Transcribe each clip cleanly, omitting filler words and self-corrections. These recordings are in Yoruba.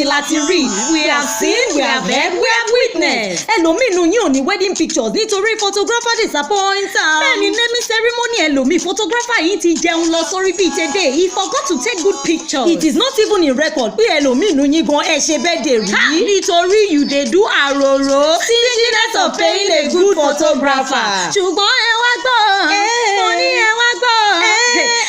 láti rí. We have seen, we have heard, we have witnessed. Ẹlòmíì nu yín ò ní wedding pictures nítorí photographer disappoint. Bẹ́ẹ̀ni naming ceremony ẹlòmíì photographer yìí ti jẹun lọ sórí bíi tẹ́dẹ̀. He forgot to take good pictures. It is not even in record pé ẹlòmíì nu yín gan ẹ ṣe birthday rí. Nítorí you dey do àròrò. Stinginess of paying a good photographer. Ṣùgbọ́n ẹ wá gbọ́. Mo ní ẹ wá gbọ́.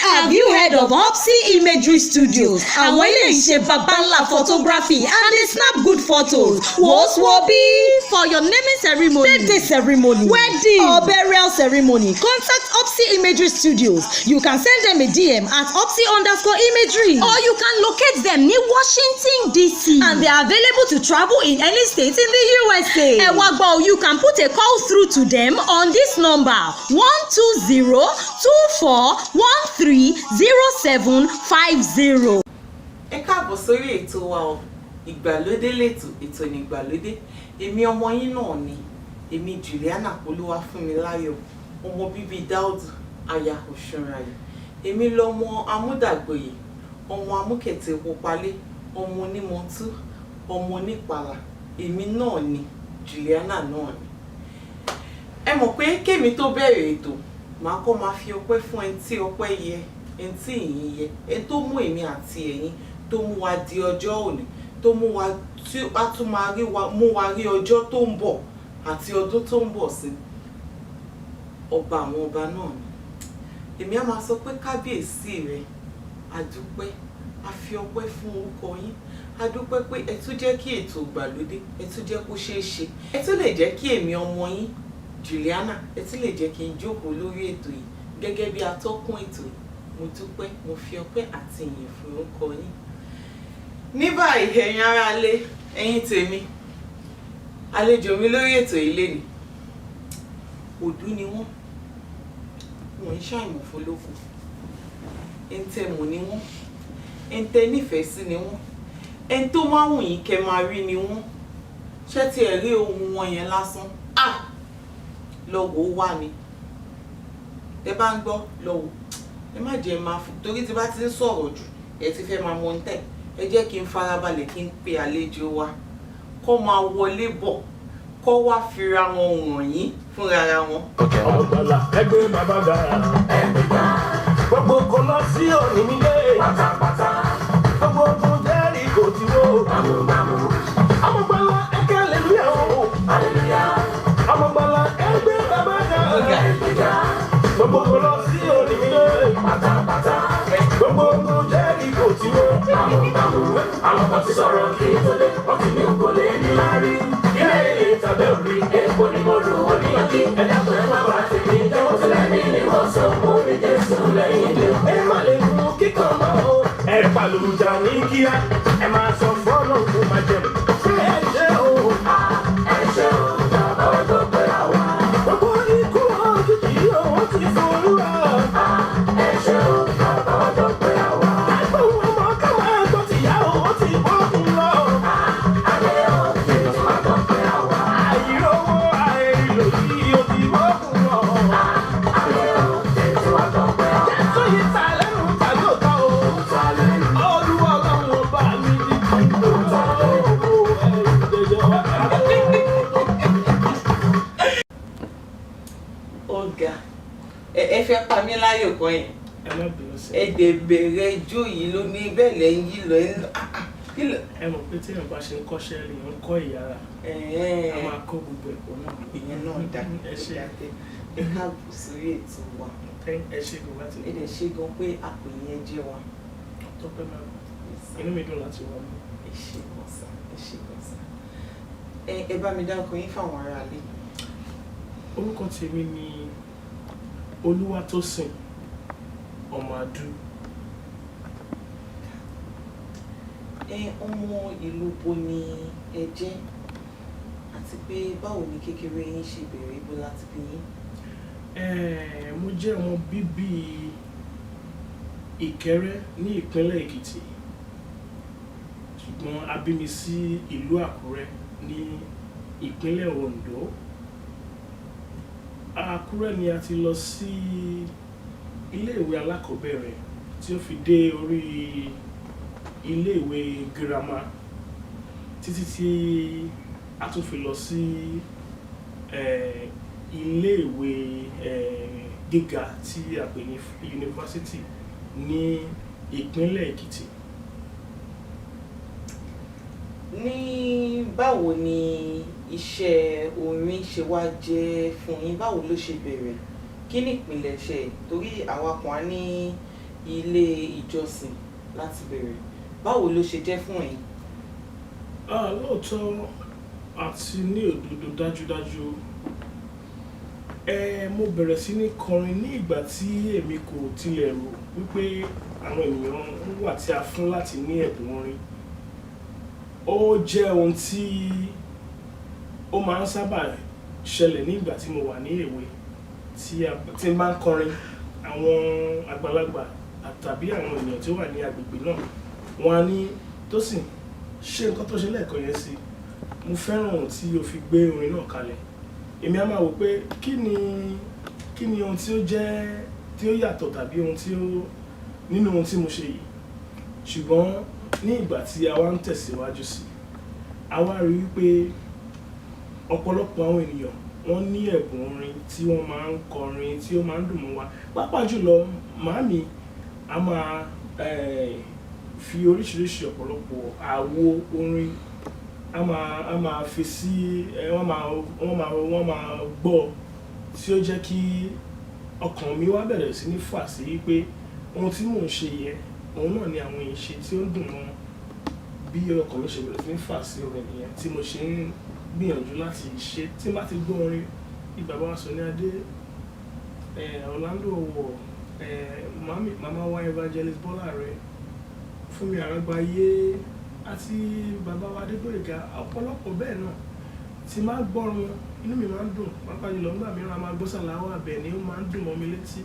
Have you heard of Hurpsy Imagery Studios? Àwọn ilé iṣẹ́ babalá photography and they snap good photos. Woswobi for your naming ceremony, birthday ceremony, wedding or burial ceremony. Contact Hurpsy Imagery Studios. You can send them a DM at Hurpsy_Imagery or you can locate them near Washington DC. And they are available to travel in any state in the USA. Ewagbo, you can put a call through to them on this number 120-2413-0750. Ẹ káàbọ̀ sórí ètò wa o. Ìgbàlódé lètò ètò ní ìgbàlódé. Èmi ọmọ yín náà ni. Èmi Juliana Olúwafúnmiláyọ̀. Ọmọ bíbí Dáúdù aya Òṣùnráyọ̀. Èmi lọmọ amúdàgboyè. Ọmọ amúkẹ̀tẹ̀ Òpópalé. Ọmọ onímọ̀tú. Ọmọ onípàlà. Èmi náà ni Juliana náà ni. Ẹ mọ̀ pé kémi tó bẹ̀rẹ̀ ètò màá kọ́ máa fi ọpẹ́ fún ẹni tí ọpẹ́ yẹ, ẹni tí ìyìn yẹ, ẹni tó mú èmi àti ẹ̀yin tó mú wa di ọjọ́ òní, tó mú wa tí a tún máa rí wa mú wa rí ọjọ́ tó ń bọ̀ àti ọdún tó ń bọ̀ sí. Ọba àwọn ọba náà ni. Èmi á máa sọ pé kábíyèsí rẹ, a dúpẹ́, a fi ọpẹ́ fún orúkọ yín, a dúpẹ́ pé ẹ tún jẹ́ kí ètò ìgbàlódé, ẹ tún jẹ́ kó ṣeé ṣe, ẹ tún lè jẹ́ kí èmi ọmọ yín Juliana ẹ tún lè jẹ́ kí n jókòó lórí ètò yìí gẹ́gẹ́ bí atọ́kùn ètò yìí. Mo dúpẹ́, mo fi ọpẹ́ àti ìyìn fún orúkọ yín. Ní báyìí ẹ̀yin aráalé, ẹ̀yin tèmi, àlejò mi lórí ètò yìí lénìí. Òdú ni wọ́n ń ṣàìmọ̀ fọlọ́kù. Ẹ̀ǹtẹ̀mù ni wọ́n, ẹ̀ǹtẹ̀ nífẹ̀ẹ́ sí ni wọ́n, ẹ̀ǹ tó máa wù yín kẹ́ máa rí ni wọ́n. Ṣé tí ẹ rí ohun wọn yẹn lásán? Lọ́wọ́ wà ní. Ẹ bá ń gbọ́ lọ́wọ́. Ẹ má jẹ́ máa fún torí tí bá ti ń sọ̀rọ̀ jù ẹ ti fẹ́ máa mọ̀ ń tẹ̀. Ẹ jẹ́ kí n farabalẹ̀ kí n pe àlejò wa kó máa wọlé bọ̀ kó wá fira wọn wọ̀nyí fúnra wọn. Ọ̀gbọ̀là ẹgbẹ́ bàbá dára. Gbogbo kò lọ sí òní nílé. Pátápátá. Gbogbo ogun jẹ́rìí kò tí wó. Ọmọgbọ́lá ẹgbẹ́ aleluya o. Ọmọgbọ́lá ẹgbẹ́ bàbá dára. Gbogbo kò lọ sí òní nílé. Pátápátá. Gbogbo ogun jẹ́rìí kò tí wó. Àwọn kan ti sọ̀rọ̀ kí n tó lé. Wọ́n ti ní kò lè ní lárí. Ilé ilé tàbí orí epo ni mo lù wọ́n ní ọdí. Ẹ̀dá pẹ̀lú bàbá àti mi jẹ́wọ́ sílẹ̀ ní ìwọ̀n sọ fún mi Jésù lẹ́yìn ilé. Ẹ má lè mú kíkan mọ́ o. Ẹ pàlùjà ní kíá. Ẹ máa sọ fọ́nà kó máa jẹ. Ẹ ṣe o. Ẹ ṣe o. Bàbá ọjọ́ pé àwa. Gbogbo ikú òjijì yóò ti forú wa. Ẹ ṣe o. Bàbá ọjọ́ pé àwa. Ẹgbẹ́ wọn mọ̀ ká máa gbọ́ tìyá o. Ó ti bọ́ fún lọ. Adé o. Ọ̀gá ẹ fẹ́ pa mí láyò kan yẹn. Ẹ dẹ̀ bẹ̀rẹ̀ ijó yìí ló ní bẹ́ẹ̀ lẹ́yìn yìí lọ ẹ mọ̀ pé tí èèyàn bá ṣe ń kọ́ṣẹ́ rí ń kọ́ ìyára a máa kó gbogbo ẹ̀kọ́ náà. Ìyẹn náà dá ẹ ṣe ẹ káàbọ̀ sórí ètò wa. Ẹ ṣe gan láti ẹ dẹ̀ ṣe gan pé àpò yẹn jẹ́ wa. Tọ́pẹ́ máa inú mi dùn láti wà mí. Ẹ ṣe gan sá, ẹ ṣe gan sá. Ẹ bá mi dárúkọ yín fáwọn aráalé. Orúkọ tèmi ni Olúwatósìn ọmọ Adú. Ọmọ ìlú bo ni ẹ jẹ́ àti pé báwo ni kékeré yín ṣe bẹ̀rẹ̀ ibo láti bí yín? Mo jẹ́ ọmọ bíbí Ìkẹrẹ́ ní ìpínlẹ̀ Èkìtì ṣùgbọ́n a bí mi sí ìlú Àkúrẹ́ ní ìpínlẹ̀ Oǹdó. Àkúrẹ́ ni a ti lọ sí ilé-ìwé alákọ̀ọ́bẹ̀rẹ̀ tí ó fi dé orí ilé-ìwé girama títí tí a tún fi lọ sí iléèwé gíga tí a pè ní yunifásitì ní ìpínlẹ̀ Èkìtì. Ní báwo ni iṣẹ́ orin ṣe wá jẹ́ fún yín? Báwo ló ṣe bẹ̀rẹ̀? Kí ni ìpilẹ̀ṣẹ̀? Torí àwa kan á ní ilé ìjọsìn láti bẹ̀rẹ̀. Báwo ló ṣe jẹ́ fún yín? Lóòótọ́ àti ní òdodo dájúdájú mo bẹ̀rẹ̀ sí ní kọrin ní ìgbà tí èmi kò tilẹ̀ rò wípé àwọn ènìyàn wà tí a fún láti ní ẹ̀bùn orin. Ó jẹ́ ohun tí ó máa ń sábà ṣẹlẹ̀ ní ìgbà tí mo wà ní èwe tí n bá ń kọrin. Àwọn àgbàlagbà tàbí àwọn ènìyàn tí ó wà ní agbègbè náà wọ́n á ní Tosin, ṣe nǹkan tó ṣe lẹ́ẹ̀kan yẹn sí, mo fẹ́ràn ohun tí o fi gbé orin náà kalẹ̀. Èmi á máa wò pé kí ni ohun tí ó jẹ́ tí ó yàtọ̀ tàbí ohun tí ó nínú ohun tí mo ṣe yìí. Ṣùgbọ́n ní ìgbà tí a wá ń tẹ̀síwájú sí, a wá rí wípé ọ̀pọ̀lọpọ̀ àwọn ènìyàn wọ́n ní ẹ̀bùn orin tí wọ́n máa ń kọrin tí ó máa ń dùn mọ́ wa. Pàápàá jùlọ màámi a máa fi oríṣiríṣi ọ̀pọ̀lọpọ̀ àwo orin a máa fi sí wọ́n máa gbọ́, tí ó jẹ́ kí ọkàn mi wá bẹ̀rẹ̀ sí ní fà sí pé ohun tí mò ń ṣe yẹn òun náà ni àwọn ìṣe tí ó dùn mọ́. Bí ọkàn mi ṣe bẹ̀rẹ̀ sí ní fà sí orin nìyẹn tí mo ṣe ń gbìyànjú láti ṣe. Tí n bá ti gbọ́ orin bí bàbá wa Sunny Adé, Orlando Owo, màmá wa Evangelist Bọ́lá rẹ̀, Fúnmi Àrágbáyé àti bàbá wa Adégbòyèga, ọ̀pọ̀lọpọ̀ bẹ́ẹ̀ náà. Tí máa gbọ́ wọn inú mi máa ń dùn. Pàápàá jùlọ nígbà mìíràn a máa gbọ́ Sàláwà Àbẹ̀ní, ó máa ń dùn mọ́ mi létí.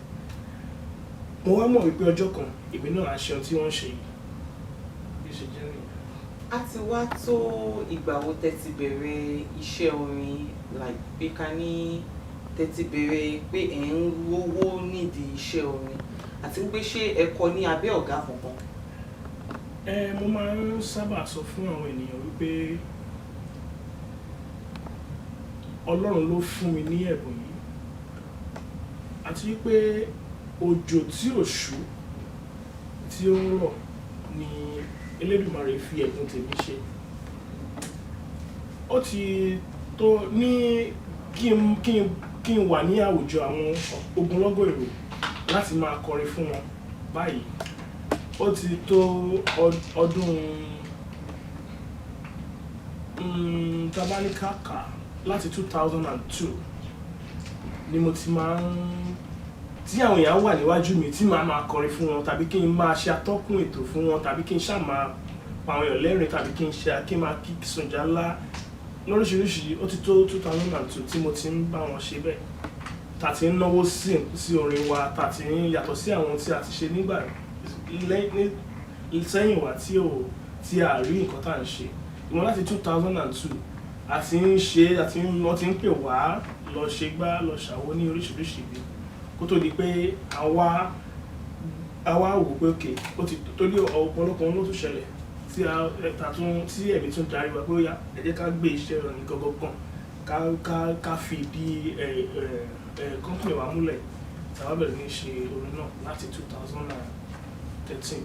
Mo wá mọ̀ wípé ọjọ́ kan èmi náà á ṣe ohun tí wọ́n ṣe yìí. Bí ó ṣe jẹ́ nìyẹn. A ti wá tó ìgbà wo tẹ́ ti bẹ̀rẹ̀ iṣẹ́ orin, like pé ká ní tẹ́ ti bẹ̀rẹ̀ pé ẹ̀ ń rówó nídìí iṣẹ́ orin, àti pé ṣé ẹ kọ ní abẹ́ ọ̀gá kankan? Mo máa ń sábà sọ fún àwọn ènìyàn wípé Ọlọ́run ló fún mi ní ẹ̀bùn yìí, àti wípé òjò tí ò ṣú tí ó ń rọ̀ ni Elédùmarè fi ẹ̀bùn tèmi ṣe. Ó ti tó ní kí n wà ní àwùjọ àwọn ogunlọ́gọ̀ èrò láti máa kọrin fún wọn báyìí. Ó ti tó ọdún tabaníkàkà láti 2002 ni mo ti máa ń tí àwọn èèyàn wà níwájú mi tí màá máa kọrin fún wọn, tàbí kí n máa ṣe atọ́kùn ètò fún wọn, tàbí kí n ṣáà máa pa àwọn èèyàn lẹ́rìn, tàbí kí n máa kí Sùnjálá lóríṣiríṣi. Ó ti tó 2002 tí mo ti ń bá wọn ṣe bẹ́ẹ̀. Ta ti ń náwó sí orin wa, ta ti ń yàtọ̀ sí àwọn tí a ti ṣe nígbà sẹ́yìn wá tí a rí nǹkan tá à ń ṣe. Ìwọ̀n láti 2002 a ti ń ṣe, wọ́n ti ń pè wá lọ ṣe gbá lọ ṣàwo ní oríṣiríṣi ibi kó tó di pé àwa wò pé òkè ó ti torí ọ̀pọ̀lọpọ̀ ló tún ṣẹlẹ̀ tí ẹ̀mí tún darí wa pé ó yá ẹ jẹ́ ká gbé iṣẹ́ rẹ̀ ní gangan ká fi ìdí company wa múlẹ̀. Tàwa bẹ̀rẹ̀ ní ṣe orin náà láti 2013.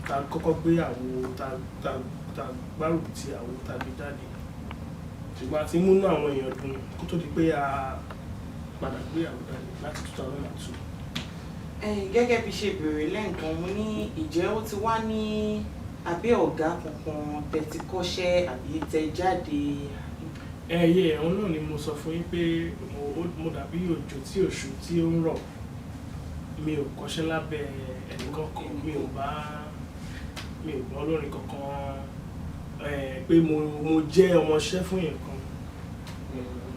Ta kọ́kọ́ gbé àwo ta gbárùkù ti àwo ta gbé jáde. Ṣùgbọ́n a ti múnú àwọn èèyàn dùn kó tó di pé a padà gbé àwo jáde láti 2002. Gẹ́gẹ́ bí ṣe bèrè lẹ́ǹkan, mo ní ìjẹ́ ó ti wá ní abẹ́ ọ̀gá kankan tẹ́ ti kọ́ṣẹ́ àbí tẹ́ jáde? Ẹ̀hún náà ni mo sọ fún yín pé mo dàbí òjò tí òṣù tí ó ń rọ̀. Mi ò kọ́ṣẹ́ lábẹ́ ẹnìkankan, mi ò gbọ́ olórin kankan pé mo jẹ́ ọmọṣẹ́ fún yẹn kan,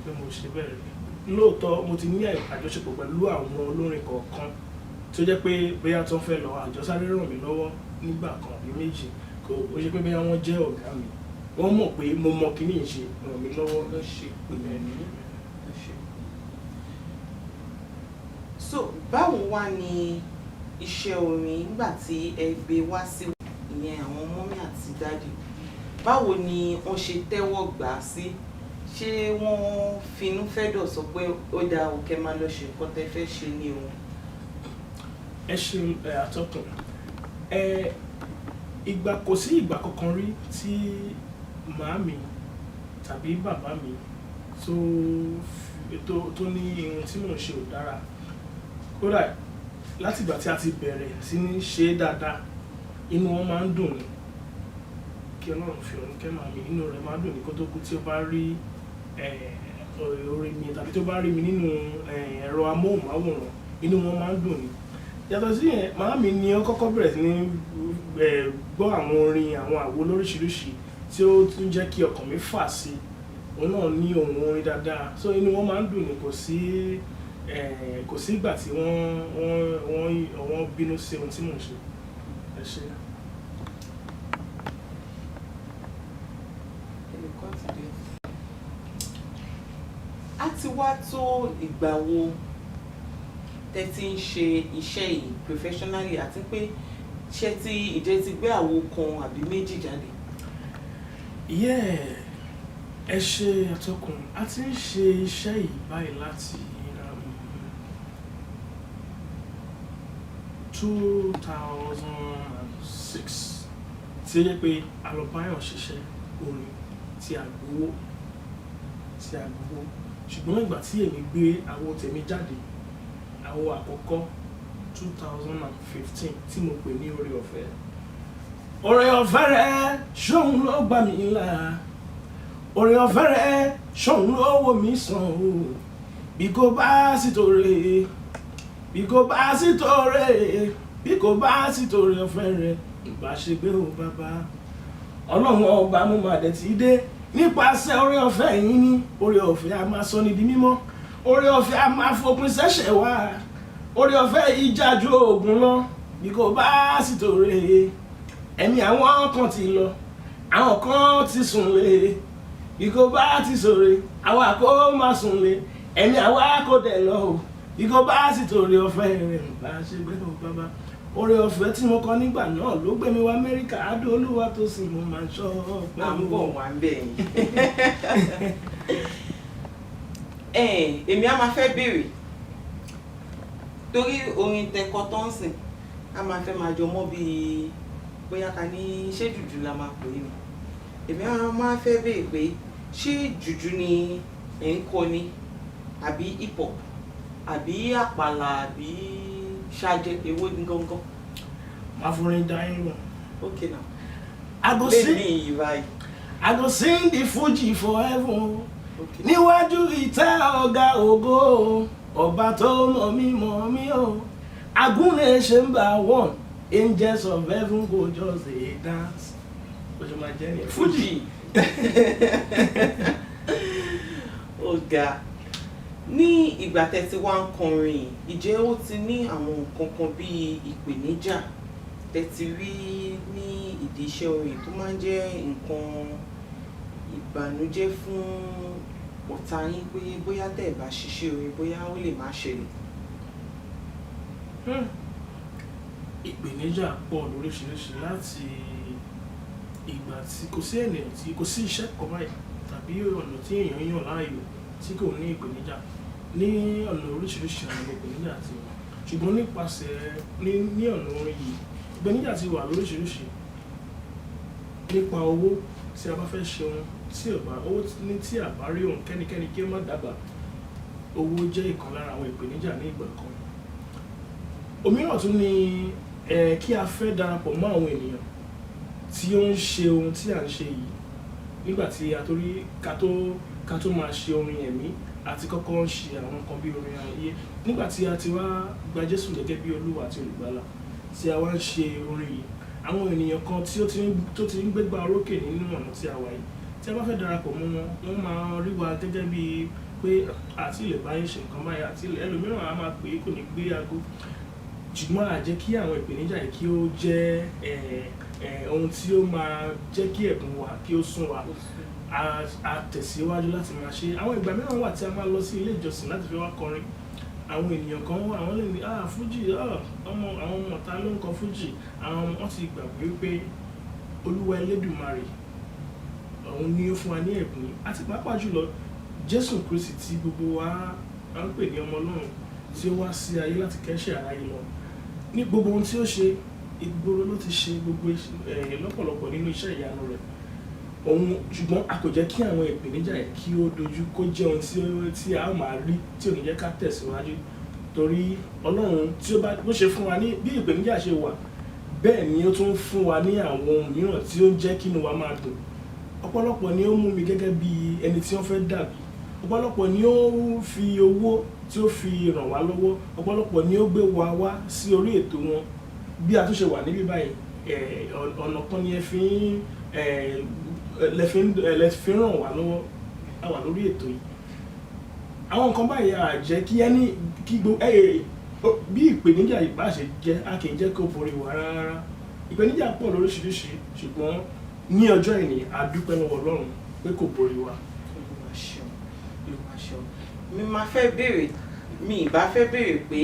pé mo ṣe bẹ́ẹ̀ rí. Lóòótọ́ mo ti ní àjọṣepọ̀ pẹ̀lú àwọn olórin kọ̀ọ̀kan tí ó jẹ́ pé bóyá tó ń fẹ́ lọ àjọsáré ràn mí lọ́wọ́ nígbà kan àbí méjì, kò ó ṣe pé bóyá wọ́n jẹ́ ọ̀gá mi, wọ́n mọ̀ pé mo mọ kíní ìṣe ràn mí lọ́wọ́ ló ṣe pẹ̀lú ẹni. So báwo wá ni iṣẹ́ orin nígbà tí ẹ gbé wá sí ìyẹn àwọn mọ́mí àti dáàdì? báwo ni wọ́n ṣe tẹ́wọ́ gbà sí ṣé wọ́n finú fẹ́dọ̀ sọ pé ó dáa o kẹ́ máa lọ ṣe nǹkan tẹ́ fẹ́ ṣe ní o. Ẹ ṣe àtọkùn ìgbà kò sí ìgbà kankan rí tí màámi tàbí bàbá mi tó ní ohun tí mò ń ṣe ò dára. Kódà láti ìgbà tí a ti bẹ̀rẹ̀ sí ní ṣe dáadáa inú wọn máa ń dùn ní kí Ọlọ́run fi ọ̀run kẹ́ màámi, inú rẹ̀ máa ń dùn ní kó tó kú tí ó bá rí orí mi tàbí tó bá rí mi nínú ẹ̀rọ amóhùnmáwòrán, inú wọn máa ń dùn ní. Yàtọ̀ sí yẹn, màámi ni ó kọ́kọ́ bẹ̀rẹ̀ sí ní gbọ́ àwọn orin àwọn àwo lóríṣiríṣi tí ó tún jẹ́ kí ọkàn mi fà sí òun náà ní ohun orin dáadáa, so inú wọn máa ń dùn ní kò sí ìgbà tí wọ́n bínú sí ohun tí mò ń ṣe. Ẹ ṣé. A ti wá tó ìgbà wo tẹ́ ti ń ṣe iṣẹ́ yìí professionally àti pé ìjẹ́ ti gbé àwo kan àbí méjì jáde? Ẹ ṣe àtọkùn, a ti ń ṣe iṣẹ́ yìí báyìí láti 2006 tí ó yẹ pé alọ́báyọ̀ ṣiṣẹ́ orin tí a gbowó ṣùgbọ́n ìgbà tí èmi gbé àwo tèmi jáde, àwo àkọ́kọ́ 2015 tí mo pè ní Oore Ọ̀fẹ́. Oore ọ̀fẹ́ rẹ̀ ṣóun ló gbà mí là, oore ọ̀fẹ́ rẹ̀ ṣóun ló wò mí sàn o, bí kò bá sí tòrè ọ̀fẹ́ rẹ̀ ìbá ṣe gbé o bàbá. Ọlọ́run ọba mo máa dẹ̀ ti dé nípasẹ̀ oore ọ̀fẹ́ yín ní. Oore ọ̀fẹ́ a máa sọ ní di mímọ́, oore ọ̀fẹ́ a máa fòpin sẹ́ṣẹ̀ wá, oore ọ̀fẹ́ ìjájú ogun lọ, bí kò bá sí tòrè ẹ̀mí àwọn kan ti lọ, àwọn kan ti sùn lé, bí kò bá ti sòrè àwa kò má sùn lé, ẹ̀mí àwa kò dẹ̀ lọ o, bí kò bá sì tòrè ọ̀fẹ́ rẹ̀ bá ṣe gbé o bàbá. Oore ọ̀fẹ́ tí mo kọ nígbà náà ló gbé mi wá Amẹ́ríkà, adó olúwa tó sì mo máa ń ṣọ́ pẹ̀lú wà ń bẹ̀ yín. Èmi á máa fẹ́ béèrè torí orin tẹkọ tó ń sìn á máa fẹ́ máa jọ mọ́ bíi bóyá ká ní ṣé jùjú la máa pè é ni. Èmi á máa fẹ́ béèrè pé ṣé jùjú ni ẹ̀ ń kọ ni àbí hip hop àbí àpàlà àbí ṣáájẹ èwo ní gangan? Máa forin dá yín lọ. Okay now. I go sing the Fuji forever. Okay. Níwájú ìtẹ́ ọ̀gá ògo, ọba tó mọ̀ mí o. Agúnlẹ̀ Chamber 1, angels of heaven go just dey dance. Oṣù máa jẹ́ ní Fuji. Ọ̀gá, ní ìgbà tẹ́ ti wá ń kọrin, ìjẹ́ ó ti ní àwọn nǹkan kan bíi ìpèníjà tẹ́ ti rí ní ìdí iṣẹ́ orin tó máa ń jẹ́ nǹkan ìbànújẹ́ fún ọ̀tá yín pé bóyá tẹ́ ẹ̀ bá ṣiṣẹ́ orin bóyá ó lè má ṣẹlẹ̀? Ìpèníjà pọ̀ lóríṣiríṣi láti ìgbà tí kò sí ènìyàn tí kò sí iṣẹ́ kan báyìí tàbí ọ̀nà tí èèyàn yàn láàyò tí kò ní ìpèníjà ní ọ̀nà oríṣiríṣi àwọn ìpèníjà ti wà, ṣùgbọ́n nípasẹ̀ ní ọ̀nà orin yìí ìpèníjà ti wà lóríṣiríṣi. Nípa owó, tí a bá fẹ́ ṣe ohun tí a bá rí ohun kẹ́nikẹ́ni kí ó má dábàá, owó jẹ́ ìkan lára àwọn ìpèníjà ní ìgbà kan. Òmíràn tún ni kí a fẹ́ darapọ̀ mọ́ àwọn ènìyàn tí ó ń ṣe ohun tí à ń ṣe yìí. Nígbà tí a torí ká tó máa ṣe orin ẹ̀mí àti kọ́kọ́ ń ṣe àwọn nǹkan bí orin ayé, nígbà tí a ti wá gba Jésù gẹ́gẹ́ bí Olúwa àti Olùgbàlà tí a wá ń ṣe orin yìí, àwọn ènìyàn kan tí ó ti ń gbégbá orókè nínú ọ̀nà tí a wà yìí, tí a bá fẹ́ darapọ̀ mọ́ wọn, wọ́n máa rí wa gẹ́gẹ́ bí pé àti ilẹ̀ báyìí ṣe nǹkan báyìí àti ẹlòmíràn á máa pè é kò ní gbé aago. Ṣùgbọ́n a jẹ́ kí àwọn ìpèníjà yìí kí ó jẹ́ ohun tí ó máa jẹ́ kí ẹ̀bùn wa kí ó sún wa, a tẹ̀síwájú láti máa ṣe. Àwọn ìgbà mìíràn wà tí a máa lọ sí ilé ìjọsìn láti fi wá kọrin. Àwọn ènìyàn kan wà, àwọn lè ní Fuji, àwọn ọmọ ọ̀tá ló ń kọ Fuji. Àwọn wọn ti gbàgbé pé Olúwa Elédùmarè òun ni ó fún wa ní ẹ̀bùn àti pàápàá jùlọ Jésù Kristi tí gbogbo wa ń pè ní ọmọ Ọlọ́run tí ó wá sí ayé láti kẹ́ṣẹ̀ aráyé lọ ní gbogbo ohun tí ó ṣe ìgboro ló ti ṣe gbogbo lọ́pọ̀lọpọ̀ nínú iṣẹ́ ìyanu rẹ̀ òun ṣùgbọ́n a kò jẹ́ kí àwọn ìpèníjà yìí kí ó dojú kó jẹ́ ohun tí a máa rí tí ò ní jẹ́ ká tẹ̀síwájú torí Ọlọ́run tí ó bá bó ṣe fún wa ní bí ìpèníjà ṣe wà bẹ́ẹ̀ ni ó tún fún wa ní àwọn ohun mìíràn tí ó ń jẹ́ kí inú wa máa dùn ọ̀pọ̀lọpọ̀ ni ó mú mi gẹ́gẹ́ bí ẹni tí wọ́n fẹ́ dàbí ọ̀pọ̀lọpọ̀ ni ó fi owó tí ó fi ràn wá lọ́wọ́ ọ̀pọ̀lọpọ̀ ni ó gbé wa wá sí orí ètò wọn bí a tún ṣe wà níbí báyìí ọ̀nà kan ni ẹ fi ràn wá lọ́wọ́ a wà lórí ètò yìí àwọn nǹkan báyìí à jẹ́ kí ẹni kí bí ìpèníjà ìbá ṣe jẹ́ a kì í jẹ́ kó borí wa rárá ìpèníjà pọ̀ lóríṣiríṣi ṣùgbọ́n ní ọjọ́ ìní a dúpẹ́ lọ́wọ́ Ọlọ́run pé kò borí wa. mi ìbá fẹ́ béèrè pé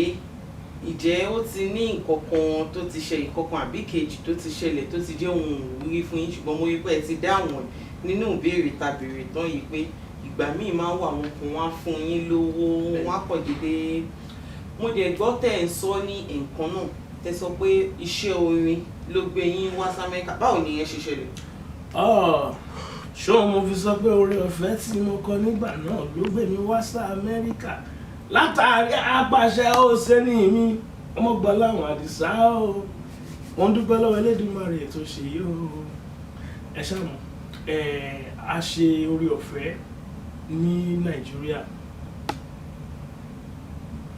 ìjẹ́ ó ti ní nǹkankan tó ti ṣe nǹkankan àbí kejì tó ti ṣẹlẹ̀ tó ti jẹ́ ohun ìwúrí fún yín ṣùgbọ́n mo rí pé ẹ ti dáhùn nínú ìbéèrè tàbí ìrètán yìí pé ìgbà míì máa ń wà wọn kún wá fún yín lówó wọn á pọ̀ dédé mo dẹ̀ gbọ́ tẹ̀ ń sọ ní nǹkan náà tẹ́ sọ pé iṣẹ́ orin ló gbé yín wá sí Amẹ́ríkà báwo ni ìyẹn ṣe ṣẹlẹ̀? ṣé mo fi sọ pé oore ọ̀fẹ́ tí mo kọ nígbà náà ló gbé mi wá sí Amẹ́ríkà látàrí apàṣẹ òsèní mi ọmọgbà láwọn Àdìsá o wọ́n dúpẹ́ lọ́wọ́ Elédùmarè tó ṣe yìí o ẹ ṣàmù a ṣe oore ọ̀fẹ́ ní Nàìjíríà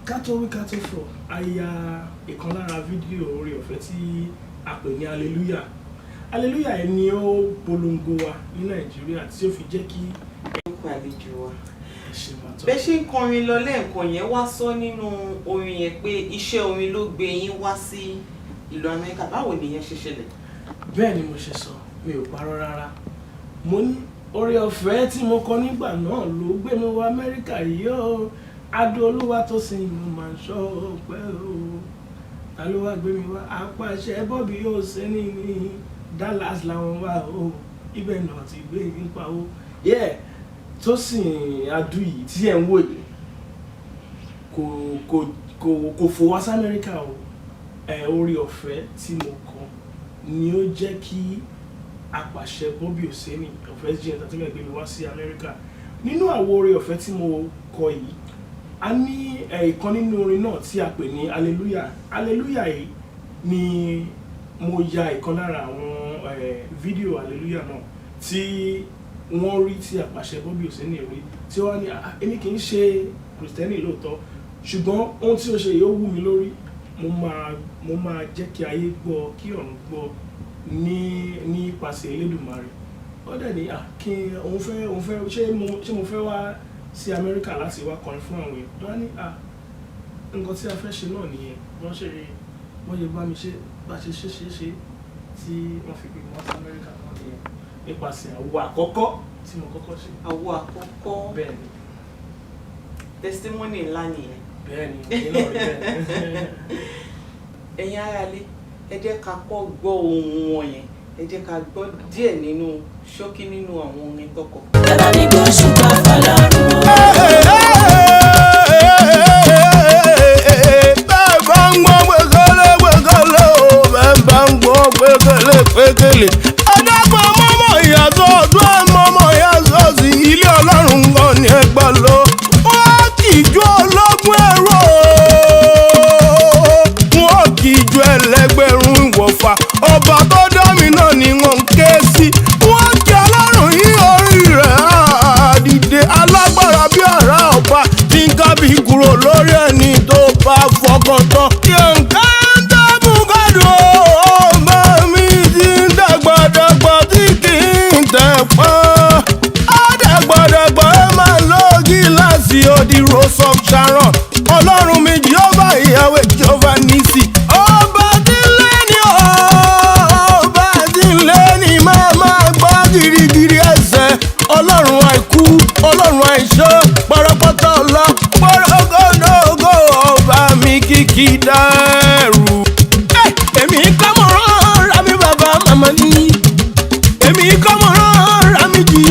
kátó fọ a ya ìkan lára fídíò oore ọ̀fẹ́ tí a pè ní hallelujah ẹni ó polongo wa ní Nàìjíríà tí ó fi jẹ́ kí ẹ̀kọ́ àlejò wa bẹ́ẹ̀ ṣe ń kọrin lọ lẹ́ẹ̀kan yẹn wá sọ nínú orin yẹn pé iṣẹ́ orin ló gbé yín wá sí ìlú Amẹ́ríkà báwo ni ìyẹn ṣe ṣẹlẹ̀? bẹ́ẹ̀ ni mo ṣe sọ mi ò parọ́ rárá mo ní oore ọ̀fẹ́ tí mo kọ nígbà náà ló gbé mi wá Amẹ́ríkà yìí o Adéolúwa Tosin mo máa ń sọ pé o ta ló wá gbé mi wá apàṣẹ bọ́bí yóò ṣe ní Dallas làwọn wá o ibẹ̀ náà ti gbé yín pa o Tosin adu yìí tí ẹ̀ ń wò yìí kò fò wá sí Amẹ́ríkà o oore ọ̀fẹ́ tí mo kọ ni ó jẹ́ kí apàṣẹ Bobby Oseni ọ̀fẹ́ jí entertainment gbé mi wá sí Amẹ́ríkà nínú àwo oore ọ̀fẹ́ tí mo kọ yìí a ní ìkan nínú orin náà tí a pè ní hallelujah yìí ni mo ya ìkan lára àwọn fídíò hallelujah náà tí wọ́n rí tí apàṣẹ Bobby Oseni rí tí wọ́n ní èmi kì í ṣe Kristẹni lóòótọ́ ṣùgbọ́n ohun tí ó ṣe yìí ó wú mi lórí mo máa jẹ́ kí ayé gbọ́ kí ọ̀run gbọ́ ní ipasẹ̀ Elédùmarè ó dẹ̀ ní kí òun fẹ́ ṣé mo fẹ́ wá sí Amẹ́ríkà láti wá kọrin fún àwọn èèyàn wọ́n ní nǹkan tí a fẹ́ ṣe náà nìyẹn wọ́n ṣe bá mi ṣe bá ṣe tí wọ́n fi gbé wọn sí Amẹ́ríkà náà nìyẹn nípasẹ̀ àwo àkọ́kọ́ tí mo kọ́kọ́ ṣe. àwo àkọ́kọ́ bẹ́ẹ̀ ni testimony ńlá nìyẹn. bẹ́ẹ̀ ni ìyẹn náà rí bẹ́ẹ̀. ẹ̀yin aráalé ẹ jẹ́ ká kọ́ gbọ́ ohun wọn yẹn ẹ jẹ́ ká gbọ́ díẹ̀ nínú ṣókí nínú àwọn orin tọkọ. ẹ bá mi gbọ́ ṣùgbọ́n fọlọ́run o. bẹ́ẹ̀ bá ń gbọ́ gbẹ́kẹ̀lé o bẹ́ẹ̀ bá ń gbọ́ gbẹ́kẹ̀lé. adágbọ́n mọ́mọ́ ìyàtọ̀ ọdún àmọ́mọ́ ìyàtọ̀ sí ilé Ọlọ́run gan ni ẹ gbà lọ. wọ́n kì í jó ológun ẹ̀rọ wọ́n kì í jó ẹlẹ́gbẹ̀rún ìwọ̀fà ọba tó dá mi náà ni wọ́n ń ké sí. wọ́n kí Ọlọ́run yí orí rẹ̀ àdìde alágbára bí àrá ọba tí ń kábí kúrò lórí ẹni tó bá fọkàn tán. yẹ̀ǹká ń dábùú kádùn ọmọ mi ti ń dàgbàdàgbà tí kì í tẹ̀ pọ́n. àdàgbàdàgbà ẹ máa lo gíláàsì odi Rose of Sharon. Ọlọ́run mi Jèhófà ìyàwó Jèhófà Nísì. ọba tí ń lé ní ọba tí ń lé ní máa gbọ́ girigiri ẹsẹ̀. Ọlọ́run àìkú Ọlọ́run àìṣọ́ pọ̀rọ̀pọ̀tọ̀ ọlọ́ pọ̀rọ̀gọ́dọ̀gọ́ ọba mi kìkì dẹ́rù. èmi kọ́ mọ̀ rán ra mi bàbá màmá ní. èmi kọ́ mọ̀ rán ra mi jì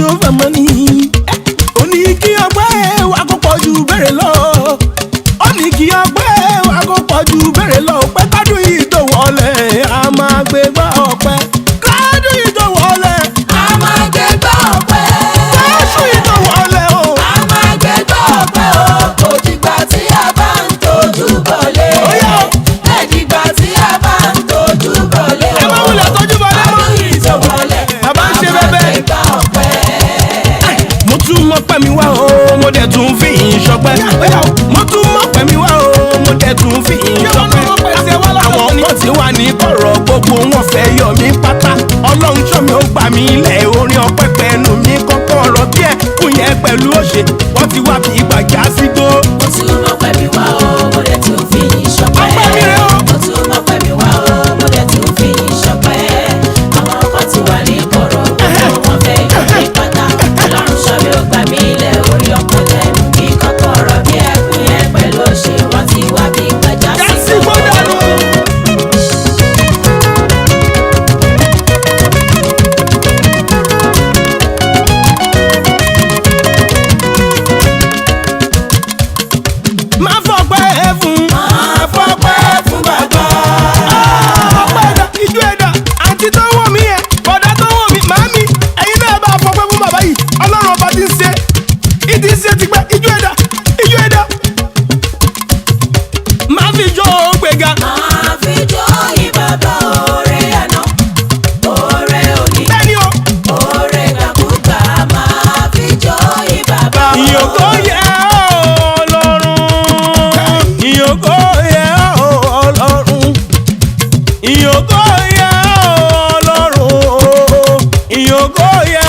gbéga. máa fi jó yìn bàbá oore àná oore òní bẹ́ẹ̀ni o. oore gbàkúgbà máa fi jó yìn bàbá ìyókò yẹ Ọlọ́run. ìyókò yẹ Ọlọ́run. ìyókò yẹ Ọlọ́run. ìyókò yẹ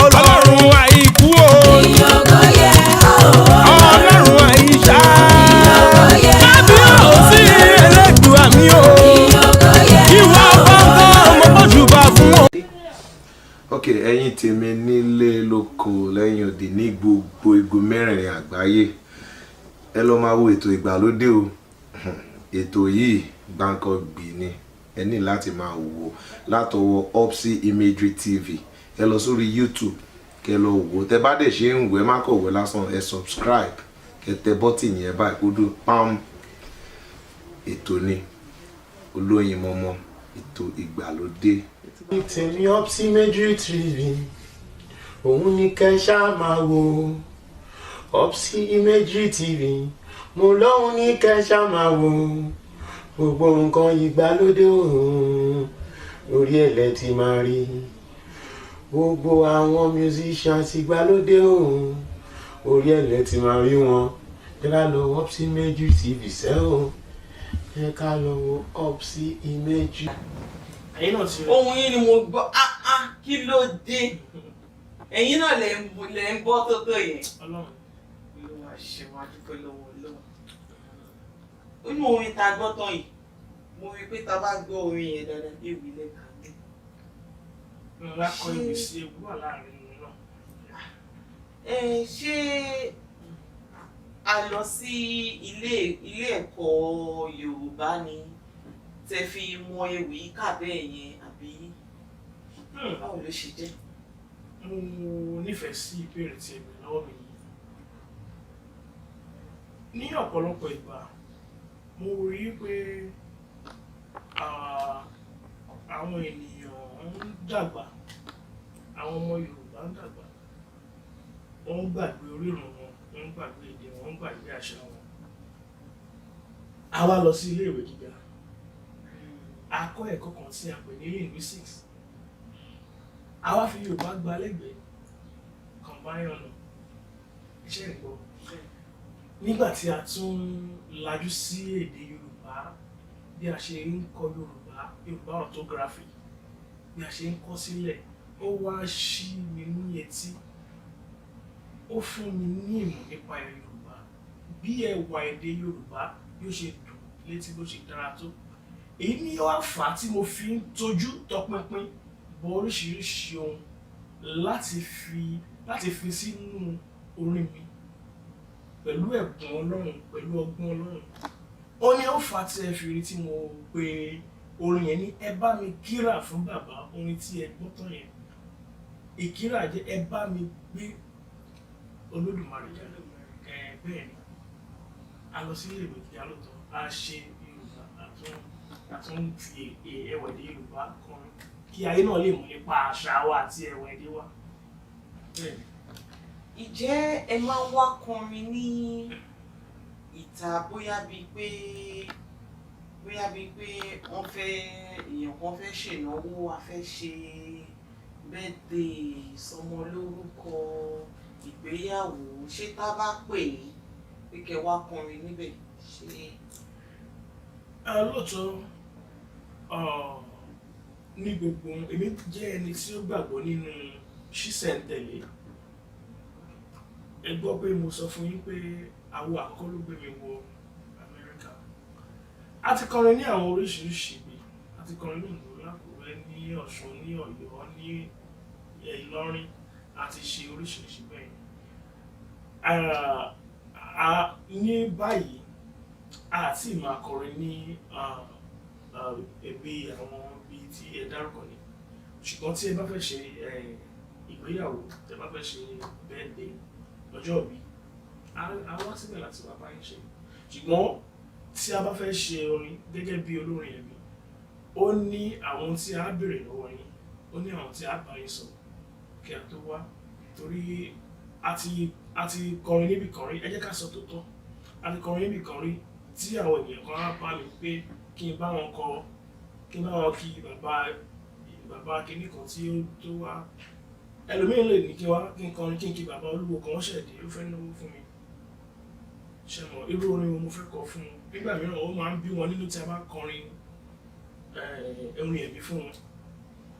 Ọlọ́run àìkú o. ìyókò yẹ Ọlọ́run àìṣá. ìyókò yẹ kábíyèsí Elédùà mi o. ìyókò yẹ ìwà ọgbọ́n mo gbójúbà fún o. ok ẹ̀yin tèmi nílé lóko lẹ́yìn òdì ní gbogbo igun mẹ́rẹ̀ẹ̀rin àgbáyé ẹ lọ máa wo ètò ìgbàlódé o ètò yìí gbàǹkangbì ni ẹ ní láti máa wò látọwọ́ HURPSYIMAGERYTV ẹ lọ sórí YouTube kẹ lọ wò tẹ bá dẹ̀ ṣe ń wò ẹ má kọ̀ wò lásán ẹ subscribe kẹ tẹ bọ́tìnì ẹ báyìí kó dùn pam ètò ni olóyin mọ́mọ́ ètò ìgbàlódé. tèmi HURPSYIMAGERYTV òun ni kẹ́ ṣáà máa wo HURPSYIMAGERYTV mo lóhun ní kẹ́ ṣáà máa wo gbogbo nǹkan ìgbàlódé òun lórí ẹ̀lẹ́ ti máa rí gbogbo àwọn musicians ìgbàlódé òun orí ẹ̀lẹ́ ti máa rí wọn ẹ ká lọ HURPSYIMAGERYTV sẹ́wọ̀n ẹ ká lọ wo HURPSYIMAGERY. ohun yín ni mo gbọ́ kí ló dé ẹ̀yin náà lẹ ń bọ́ tó yẹn. Olúwa ṣe wá dúpẹ́ lọ́wọ́ Ọlọ́run. Inú orin ta gbọ́ tán yìí mo rí pé ta bá gbọ́ orin yẹn dáadáa ewì lẹ́ka ní. ńlá kọ ìwé sí ewu wà láàrin wọn náà. Ṣé a lọ sí ilé ẹ̀kọ́ Yorùbá ni tẹ fi mọ ewì kà bẹ́ẹ̀ yẹn àbí báwo ló ṣe jẹ́? mo nífẹ̀ẹ́ sí ìbéèrè tí ẹgbẹ́ lọ́wọ́ mi yìí. ní ọ̀pọ̀lọpọ̀ ìgbà mo rí i pé àwọn ènìyàn ń dàgbà àwọn ọmọ Yorùbá ń dàgbà wọ́n ń gbàgbé orírun wọn wọ́n ń gbàgbé èdè wọn ń gbàgbé àṣà wọn. a wá lọ sí ilé ìwé gíga a kọ́ ẹ̀kọ́ kan tí a pè ní linguistics a wá fi Yorùbá gba lẹ́gbẹ̀ẹ́ combine ọ̀nà iṣẹ́ ìgbọ́ nígbà tí a tún lajú sí èdè Yorùbá bí a ṣe ń kọ́ Yorùbá orthography bí a ṣe ń kọ sílẹ̀ ó wá ṣí mi ní etí ó fún mi ní ìmọ̀ nípa èdè Yorùbá bí ẹwà èdè Yorùbá yóò ṣe dùn létí bó ṣe dára tó èyí ni ó fà á tí mo fi ń tójú tọpinpin bọ oríṣiríṣi ohun láti fi sínú orin mi pẹ̀lú ẹ̀bùn Ọlọ́run pẹ̀lú ọgbọ́n Ọlọ́run ó ní ó fà á tí ẹ fi rí tí mo pe orin yẹn ní ẹ bá mi kíra fún bàbá orin tí ẹ gbọ́ tán yẹn ìkírà jẹ́ ẹ bá mi gbé Olódùmarè jáde bẹ́ẹ̀ ni a lọ sí ilé ìwé kí a lóòótọ́ a ṣe Yorùbá àtún fi ẹwà èdè Yorùbá kọrin kí ayé náà lè mọ̀ nípa àṣà wa àti ẹwà èdè wa. Ìjẹ́ ẹ máa ń wá kọrin ní ìta bóyá bíi pé wọ́n fẹ́ èèyàn kan fẹ́ ṣènáwó a fẹ́ ṣe birthday ìsọmọlórúkọ ìgbéyàwó ṣé tá bá pè é pé kẹ́ wá kọrin níbẹ̀ ṣe. lóòótọ́ ní gbogbo èmi jẹ́ ẹni tí ó gbàgbọ́ nínú ṣísẹ̀ntẹ̀lé ẹ gbọ́ pé mo sọ fún yín pé àwọn àkọ́kọ́ ló gbé mi wọ Amẹ́ríkà a ti kọrin ní àwọn oríṣiríṣi ibi a ti kọrin ní Oǹdó l'Ákúrẹ́ ní Ọ̀ṣun ní Ọ̀yọ́ ní Ìlọrin a ti ṣe oríṣiríṣi bẹ́ẹ̀ ní báyìí a ti máa kọrin ní ẹbí àwọn ibi tí ẹ dárúkọ ni ṣùgbọ́n tí ẹ bá fẹ́ ṣe ìgbéyàwó tí ẹ bá fẹ́ ṣe birthday ọjọ́ ìbí a wá síbẹ̀ láti wá báyìí ṣe ṣùgbọ́n tí a bá fẹ́ ṣe orin gẹ́gẹ́ bí olórin ẹ̀mí ó ní àwọn tí a béèrè lọ́wọ́ yín ó ní àwọn tí a bá yín sọ kí a tó wá torí a ti kọrin níbi kan rí ẹ jẹ́ ká sọ tòótọ́ a ti kọrin níbi kan rí tí àwọn ènìyàn kan á bá mi pé kí n bá wọn kọ kí n bá wọn kí bàbá kìíní kan tí ó tó wá ẹlòmíràn lè ní kí n kọrin kí n kí bàbá olúwo kan ṣẹ̀dé ó fẹ́ náwó fún mi ṣe mọ̀ irú orin wo mo fẹ́ kọ fún un nígbà mìíràn ó máa ń bí wọn nínú tí a bá kọrin orin ẹ̀mí fún wọn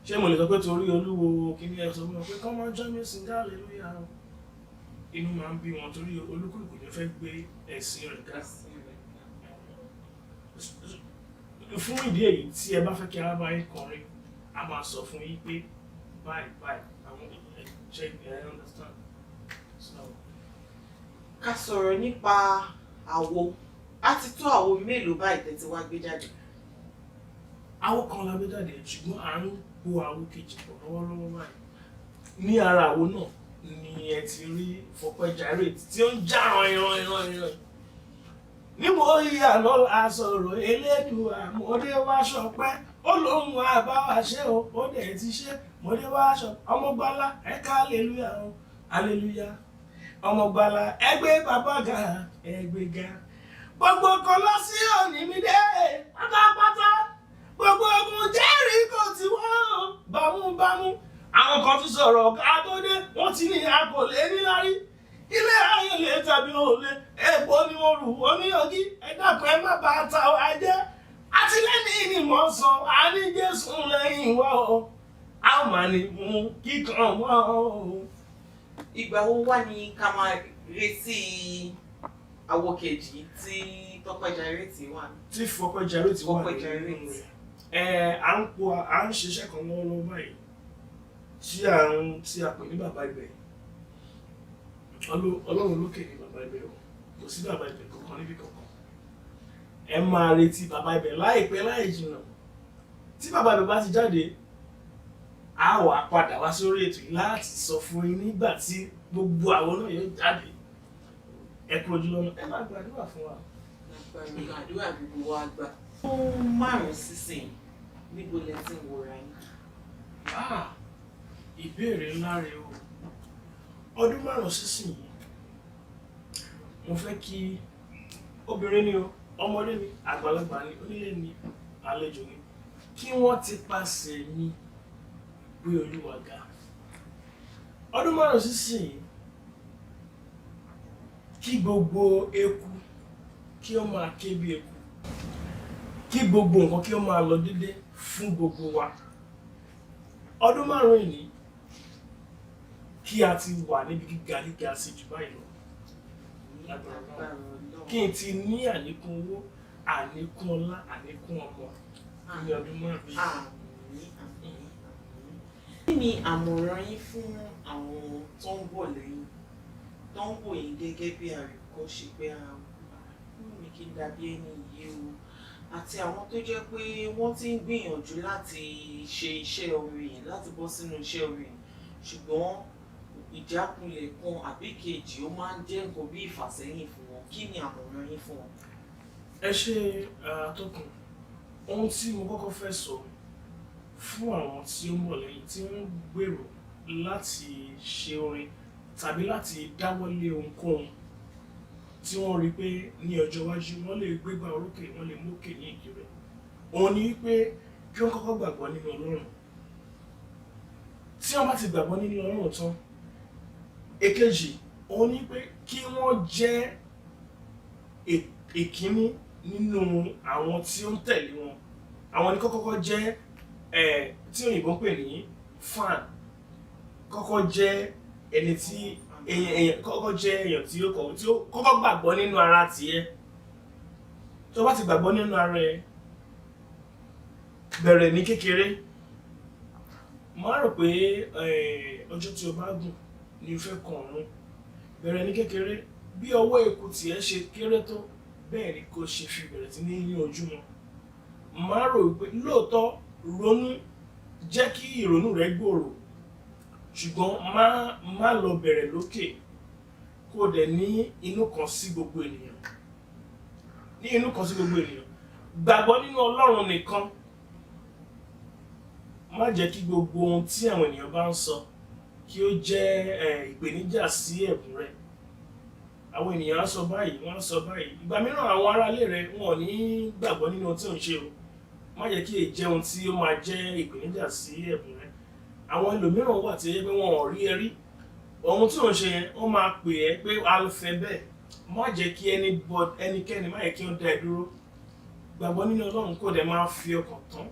ṣé mo lè sọ pé torí olúwo kìíní ẹ̀ sọ fún wọn pé come on join me sing hallelujah inú máa ń bí wọn torí olúkúlùkù ní fẹ́ gbé ẹ̀sìn rẹ̀ ká fún ìdí èyí tí ẹ bá fẹ́ kí a bá yín kọrin a máa sọ fún yín pé báyìí àwọn ṣe ẹ understand. ká sọ̀rọ̀ nípa àwo a ti tó àwo mélòó báyìí tẹ́tí wá gbé jáde. Àwo kan la gbé jáde ṣùgbọ́n à ń po àwo kejì pọ̀ lọ́wọ́lọ́wọ́ báyìí ní ara àwo náà ni ẹ ti rí Fọpẹ́jàrètí tí ó ń já ìran níbo ìyá lọ́la sọ̀rọ̀ Elédùà mọ́dé wá ṣọpẹ́ ó lóhun àbáwá ṣe ó dẹ̀ ti ṣe mọ́dé wá ṣọ ọmọgbálá ẹ̀ka hallelujah o hallelujah ọmọgbálá ẹgbẹ́ bàbá ga ẹgbẹ́ ga gbogbo kan lọ sí òní mi dé pátápátá gbogbo ogun Jẹ́ríkò tí wọ́n bámúbámú àwọn kan tún sọ̀rọ̀ ọ̀gá tó dé wọ́n ti ní a kò lè níláárí ilé ayé lè tàbí òòlè èèpo ni mo rù oníyọ̀gí ẹ dákun ẹ má bàa ta ọ ajẹ́ àtìlẹ́yìn ni mo sọ àní Jésù lẹ́yìn wá o a ó máa ní mú kíkan wá o. Ìgbà wo wá ní ká máa retí àwo kejì tí Fọpẹ́jàrètí wà? Tí Fọpẹ́jàrètí wà nínú rẹ̀ à ń ṣiṣẹ́ kan lọ́wọ́lọ́wọ́ báyìí tí a pè ní bàbá ibẹ̀ Ọlọ́run lókè ní bàbá ibẹ̀ o kò sí bàbá ibẹ̀ kankan níbi kankan ẹ máa retí bàbá ibẹ̀ láìpẹ́ láì jìnnà tí bàbá ibẹ̀ bá ti jáde a wà padà wá sórí ètò yìí láti sọ fún yín nígbà tí gbogbo àwọn náà yóò jáde ẹ kú ojú lọ́nà ẹ máa gbàdúrà fún wa. Àdúrà gbogbo wa gbà. Fún márùn-ún sísìn níbo lẹ ti ń wòra yín? Ìbéèrè ńlá rẹ o ọdún márùn-ún sísìn yìí mo fẹ́ kí obìnrin ni o ọmọdé ni àgbàlagbà ni onílé ni àlejò ni kí wọ́n ti pàṣẹ mi gbé Olúwa ga. Ọdún márùn-ún sísìn yìí kí gbogbo eku kí ó máa ké bí eku kí gbogbo nǹkan kí ó máa lọ dédé fún gbogbo wa. Ọdún márùn-ún yìí kí a ti wà níbi gíga sí jù báyìí lọ kí n ti ní àlékún owó àlékún ọlá àlékún ọmọ ní ọdún márùn-ún. Kí ni àmọ̀ràn yín fún àwọn tó ń bọ̀ lẹ́yìn tó ń wò yín gẹ́gẹ́ bí àríkọ́ṣe pé mi kì í dàbí ẹni yìí o àti àwọn tó jẹ́ pé wọ́n ti ń gbìyànjú láti ṣe iṣẹ́ orin láti bọ́ sínú iṣẹ́ orin ṣùgbọ́n ìjákulẹ̀ kan àbí kejì ó máa ń jẹ́ nǹkan bí ìfàsẹ́yìn fún wọn kí ni àmọ̀ràn yín fún wọn? Ẹ ṣe àtọkùn ohun tí mo kọ́kọ́ fẹ́ sọ fún àwọn tí ó ń bọ̀ lẹ́yìn tí wọ́n gbèrò láti ṣe orin tàbí láti dáwọ́lé ohunkóhun tí wọ́n rí pé ní ọjọ́ iwájú wọ́n lè gbégbá orókè wọ́n lè mókè ní ìdí rẹ̀ òun ni wípé kí wọ́n kọ́kọ́ gbàgbọ́ nínú Ọlọ́run tí wọ́n bá ti gbàgbọ́ nínú Ọlọ́run tán èkejì òun ni pé kí wọ́n jẹ́ ìkíní nínú àwọn tí ó ń tẹ̀lé wọn àwọn ni kọ́kọ́ jẹ́ tí òyìnbó ń pè ní fan kọ́kọ́ jẹ́ ẹni tí èèyàn kọ́kọ́ jẹ́ èèyàn tí ó kọ́kọ́ gbàgbọ́ nínú ara tiẹ̀ tó bá ti gbàgbọ́ nínú ara ẹ bẹ̀rẹ̀ ní kékeré má rò pé ọjọ́ tí o bá gùn ni o fẹ́ kàn ọ̀run bẹ̀rẹ̀ ní kékeré bí ọwọ́ eku tiẹ̀ ṣe kéré tó bẹ́ẹ̀ ni kò ṣe fi bẹ̀rẹ̀ sí ní ojúmọ́ má rò pé lóòótọ́ ronú jẹ́ kí ìrònú rẹ gbòòrò ṣùgbọ́n má lọ bẹ̀rẹ̀ lókè kó dẹ̀ ní inú kan sí gbogbo ènìyàn gbàgbọ́ nínú Ọlọ́run nìkan má jẹ́ kí gbogbo ohun tí àwọn ènìyàn bá ń sọ kí ó jẹ́ ìpèníjà sí ẹ̀bùn rẹ àwọn ènìyàn á sọ báyìí wọ́n á sọ báyìí ìgbà mìíràn àwọn aráalé rẹ wọn ò ní gbàgbọ́ nínú ohun tí ò ń ṣe o má jẹ́ kí èyí jẹ́ ohun tí ó máa jẹ́ ìpèníjà sí ẹ̀bùn rẹ àwọn ẹlòmíràn wà tí ó yẹ pé wọn ò rí ẹ rí ohun tí ò ń ṣe yẹn wọ́n máa pè ẹ́ pé a lè fẹ́ bẹ́ẹ̀ má jẹ́ kí ẹnikẹ́ni má yẹ kí ó dá ẹ dúró gbàgbọ́ nínú Ọlọ́run kó dẹ̀ máa fi ọkàn tán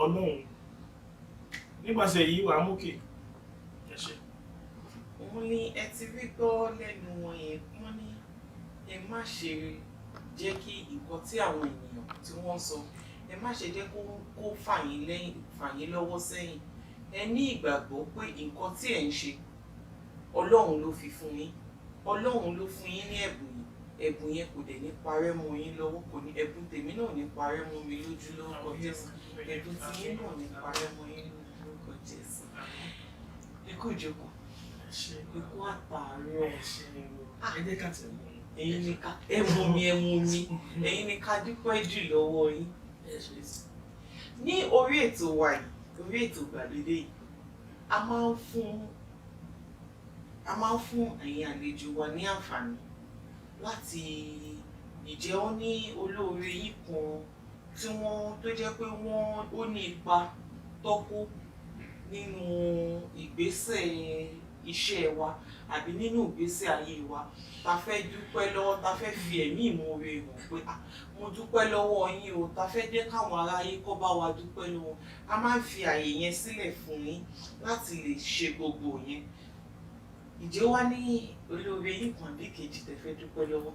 Ọlọ́run nípasẹ̀ èyí wàá mókè ẹ ṣé. Òun ni ẹ ti rí gbọ́ lẹ́nu wọn yẹn wọ́n ní ẹ má ṣe jẹ́ kí nǹkan tí àwọn ènìyàn tí wọ́n sọ ẹ má ṣe jẹ́ kó fà yín lọ́wọ́ sẹ́yìn ẹ ní ìgbàgbọ́ pé nǹkan tí ẹ̀ ń ṣe Ọlọ́run ló fi fún yín Ọlọ́run ló fún yín ní ẹ̀bùn yẹn kò dẹ̀ ní parẹ́ mọ́ yín lọ́wọ́ kò ní ẹ̀bùn tèmi náà ní parẹ́ mọ́ mi lójú lórúkọ Jésù ẹ̀bùn tí yín náà ní parẹ́ mọ́ yín lórúkọ Jésù ẹ kú ìjókòó ikú àtàárọ̀ ẹ jẹ́ ká tẹ̀ mọ́ ẹ̀yin ni ká ẹmu mi ẹ̀yin ni ká dúpẹ́ jù lọ́wọ́ yín ní orí ètò wa yìí orí ètò ìgbàlódé yìí a máa ń fún ẹ̀yin àlejò wa ní àǹfààní láti ìjẹ́ ó ní olóore yìí kan tí wọ́n tó jẹ́ pé ó ní ipa tó kó nínú ìgbésẹ̀ iṣẹ́ wa àbí nínú ìgbésẹ̀ ayé wa ta fẹ́ dúpẹ́ lọ́wọ́ ta fẹ́ fi ẹ̀mí ìmoore hàn pé mo dúpẹ́ lọ́wọ́ yín o ta fẹ́ jẹ́ káwọn aráyé kó bá wa dúpẹ́ lọ́wọ́ a máa ń fi àyè yẹn sílẹ̀ fún yín láti lè ṣe gbogbo yẹn ìjẹ́ wá ní olóore yín kan bí kejì tẹ́ fẹ́ dúpẹ́ lọ́wọ́.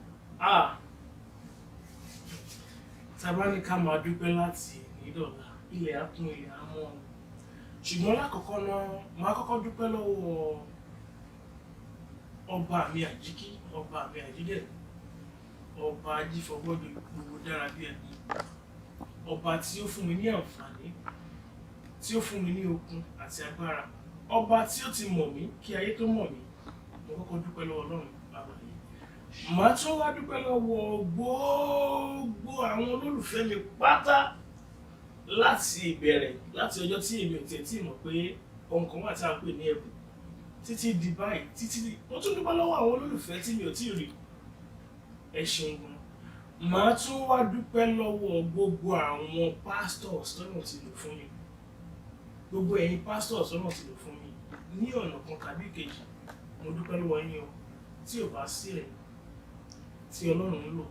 tá bá ní ká máa dúpẹ́ láti nídọ̀la ilẹ̀ á kún ilẹ̀ á mọ́ ṣùgbọ́n lákọ̀ọ́kọ́ náà máa kọ́kọ́ dúpẹ́ lọ́wọ́ ọba mi àjíkí ọba mi àjídẹ̀ ọba ajífọgbọ́dọ̀ gbogbo dára bí ẹni ọba tí ó fún mi ní àǹfààní tí ó fún mi ní okun àti agbára ọba tí ó ti mọ̀ mí kí ayé tó mọ̀ mí mo kọ́kọ́ dúpẹ́ lọ́wọ́ Ọlọ́run bàbá yìí màá tún wá dúpẹ́ lọ́wọ́ gbogbo àwọn olólùfẹ́ mi pátá láti ìbẹ̀rẹ̀ láti ọjọ́ tí èmi ò tiẹ̀ tí mọ̀ pé ohun kan wà tí a ń pè ní ẹ̀bùn títí di báyìí títí di mo tún dúpẹ́ lọ́wọ́ àwọn olólùfẹ́ tí mi ò tíì rí ẹ ṣeun gan màá tún wá dúpẹ́ lọ́wọ́ gbogbo àwọn pastors tọ́nà ti lò fún mi gbogbo ẹ̀yin pastors tọ́nà ti lò fún mi ní ọ̀nà kan tàbí kejì mo dúpẹ́ lọ́wọ́ yín o tí ò bá sí ẹ̀yin tí Ọlọ́run ń lò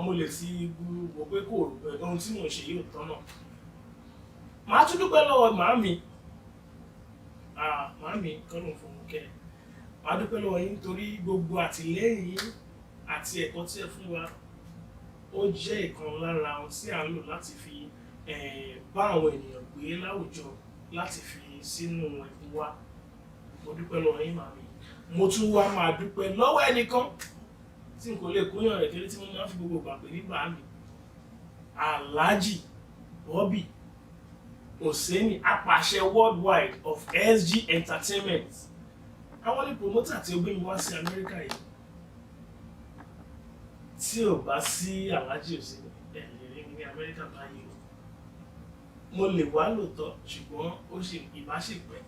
mo lè ti wò pé kò ohun tí mò ń ṣe yóò tọ́nà màá tún dúpẹ́ lọ́wọ́ màámi kọ́nà fún kẹ́ màá dúpẹ́ lọ́wọ́ yín torí gbogbo àtìlẹ́yìn yín àti ẹ̀kọ́ tí ẹ fún wa ó jẹ́ ìkan lára ohun tí à ń lò láti fi bá àwọn ènìyàn gbé láwùjọ láti fi sínú ẹ̀bùn wa mo dúpẹ́ lọ́wọ́ yín màámi mo tún wá máa dúpẹ́ lọ́wọ́ ẹnìkan tí n kò lè kóyàn rẹ̀ kéré tí mo máa fi gbogbo ìgbà pè ní bàámi Alhaji Bobby Oseni apàṣẹ worldwide of SG Entertainment àwọn ní promoter tí ó gbé mi wá sí Amẹ́ríkà yìí tí ò bá sí Alhaji Oseni ẹ̀lẹ́rẹ́ ní Amẹ́ríkà báyìí o mo lè wá lóòótọ́ ṣùgbọ́n ó ṣe ìbáṣepẹ̀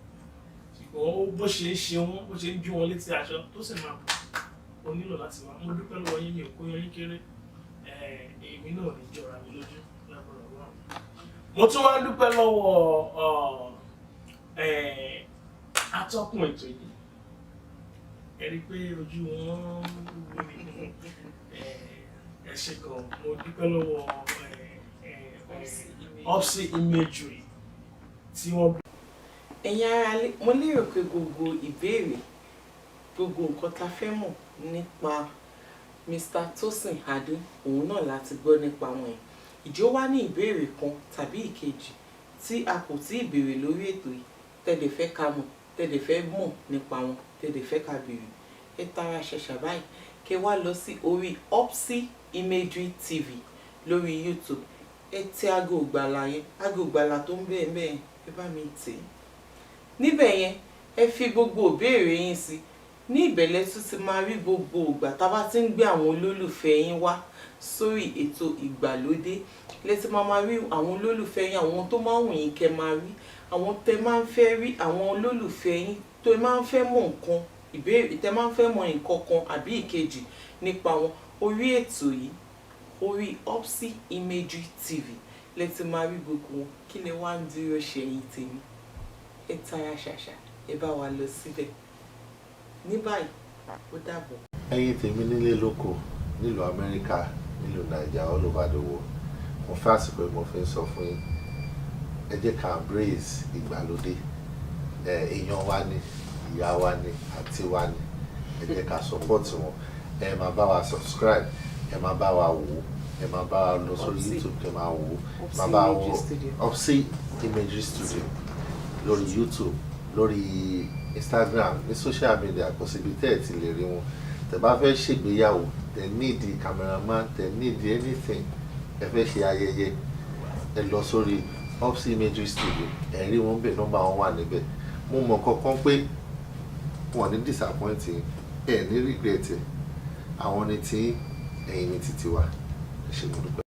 ṣùgbọ́n bó ṣe ń ṣe wọ́n bó ṣe ń jú wọn létí aṣọ tó sì máa bọ̀ o nílò láti wá mo dúpẹ́ lọ́wọ́ yín mi ò kó yan yín kéré èmi náà ní jọra mi lójú lágbára Ọlọ́run mo tún wá dúpẹ́ lọ́wọ́ atọ́kùn ètò yìí ẹ rí pé ojú wọn wú mi ẹ ṣé gan mo dúpẹ́ lọ́wọ́ Hurpsy Imagery tí wọ́n. ẹ̀yin aráalé mo lérò pé gbogbo ìbéèrè gbogbo nǹkan tá fẹ́ mọ̀ nípa Mr. Tosin Ade òun náà láti gbọ́ nípa wọn yìí ìjọ wá ní ìbéèrè kan tàbí ìkejì tí a kò tí ì béèrè lórí ètò yìí tẹ́lẹ̀ fẹ́ ká mọ̀ tẹ́lẹ̀ fẹ́ mọ̀ nípa wọn tẹ́lẹ̀ fẹ́ ká béèrè ẹ tara ṣẹ̀ṣà báyìí kẹ́ wá lọ sí orí HURPSYIMAGERYTV lórí YouTube ẹ tẹ aago ìgbàlà yẹn aago ìgbàlà tó ń bẹ́ẹ̀ bẹ́ẹ̀ ẹ bá mi tẹ̀ níbẹ̀ yẹn ẹ fi gbogbo ìbéèrè yín sí ní ìbẹ̀lẹ̀ tún ti máa rí gbogbo ìgbà tá a bá ti ń gbé àwọn olólùfẹ́ yín wá sórí ètò ìgbàlódé lẹ́tí máa rí àwọn olólùfẹ́ yín àwọn tó máa ń wù yín kẹ́ máa rí àwọn tẹ́ máa ń fẹ́ rí àwọn olólùfẹ́ yín tó máa ń fẹ́ mọ̀ nǹkan ìbéèrè tẹ́ máa ń fẹ́ mọ nǹkan kan àbí ìkejì nípa wọn, orí ètò yìí, orí HURPSYIMAGERYTV lẹ ti máa rí gbogbo wọn. Kí lẹ wá ń dúró ṣe ẹ̀yin tèmi? Ẹ tara ṣàṣà, ẹ bá wa lọ síbẹ̀. Ní báyìí, ó dàbọ̀. Ẹ̀yin tèmi nílé lóko, nílùú Amẹ́ríkà, nílùú Nàìjíríà, all over the world. Mo fẹ́ àsìkò mo fi ń sọ fún yín. Ẹ jẹ́ ká embrace ìgbàlódé. Èèyàn wa ni, ìyá wa ni, àǹtí wa ni. Ẹ jẹ́ ká support wọn. Ẹ máa bá wa subscribe, ẹ máa bá wa wò, ẹ máa bá wa lọ sórí YouTube, ẹ máa wò, máa bá wa HURPSYIMAGERY lórí YouTube, lórí Instagram, ní social media, kò síbi tẹ́ ẹ̀ ti lè rí wọn. Tẹ́ bá fẹ́ ṣègbéyàwó, tẹ́ need cameraman, tẹ́ need anything, ẹ fẹ́ ṣe ayẹyẹ, ẹ lọ sórí HURPSYIMAGERYTV, ẹ rí wọn bẹ̀, nọ́mbà wọn wà níbẹ̀. Mo mọ̀ kankan pé wọn ní disappoint ẹ ní regret ẹ, àwọn ní tí ẹ̀yin ní títí wa. Ẹ ṣé mo dúpẹ́.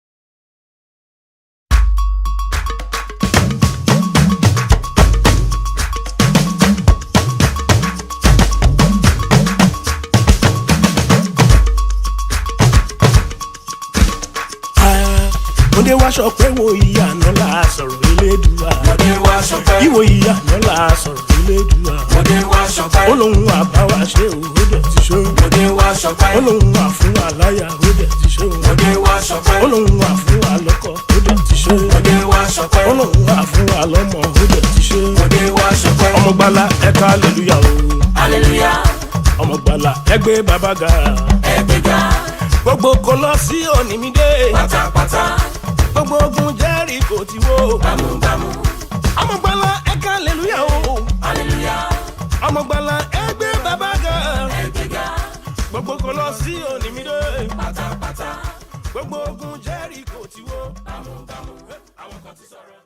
Mọ̀dé wá sọ pé wo ìyànà la sọ̀rọ̀ Elédùà. Mọ̀dé wá sọ pé ìwò ìyànà la sọ̀rọ̀ Elédùà. Mọ̀dé wá sọ pé Ọlọ́hun wá bá wa ṣe o, ó dẹ̀ ti ṣe o. Mọ̀dé wá sọ pé Ọlọ́hun wá fún wa láyà, ó dẹ̀ ti ṣe o. Mọ̀dé wá sọ pé Ọlọ́hun wá fún wa lọ́kọ, ó dẹ̀ ti ṣe o. Mọ̀dé wá sọ pé Ọlọ́hun wá fún wa lọ́mọ, ó dẹ̀ ti ṣe o. Mọ̀dé wá sọ pé ọmọ gbala ẹ̀ka hallelujah o. Hallelujah. Ọmọ gbala ẹgbẹ́ bàbá ga. Ẹgbẹ́ ga. Gbogbo kò lọ sí Onímídé. Pátápátá. Gbogbo ogun Jẹ́ríkò ti wó. Bámúbámú. Ọmọ gbala ẹ̀ka hallelujah o. Hallelujah. Ọmọ gbala ẹgbẹ́ bàbá ga. Ẹgbẹ́ ga. Gbogbo kò lọ sí Onímídé. Pátápátá. Gbogbo ogun Jẹ́ríkò ti wó. Bámúbámú. Àwọn kan ti sọ̀rọ̀.